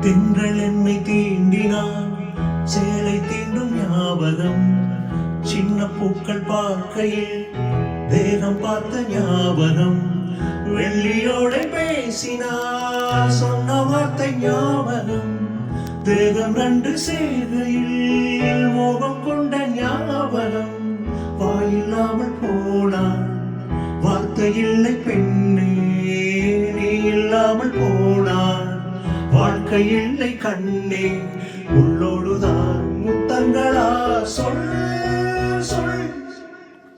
தென்றல் என்னை தீண்டினான், சேலை தீண்டும் ஞாபகம். சின்ன பூக்கள் பார்க்கையில் தேகம் பார்த்த ஞாபகம். வெள்ளியோடு பேசினார், சொன்ன வார்த்தை ஞாபகம். தேகம் ரெண்டு சேர்கையில் மோகம் கொண்ட ஞாபகம். வாயில்லாமல் போனான், வார்த்தை இல்லை பெண்ணே, நீ இல்லாமல் போனான், வாழ்க்கை இல்லை கண்ணே. உள்ளோடுதான் முத்தங்களா, சொல் சொல்.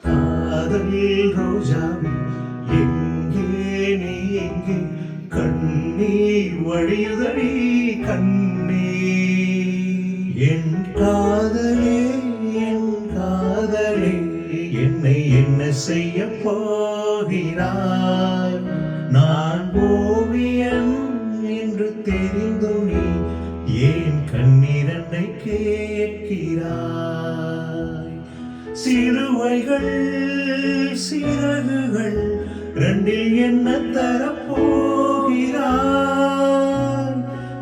காதல் ரோஜாவே எங்கே நீ எங்கே, கண்ணீர் வழியுதடி கண்ணே. என் காதலே என் காதலே, என்னை என்ன செய்ய போகிறாய்? நான் ஓவியன் என்று தெரிந்தும் நீ ஏன் கண்ணீரனை கேட்கிறாய்? சிலுவைகள் சிறகுகள் ரெண்டில் என்ன தரப்போகிறாய்?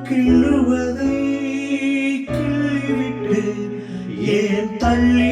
கிள்ளுவதை கிள்ளிவிட்டு ஏன் தள்ளி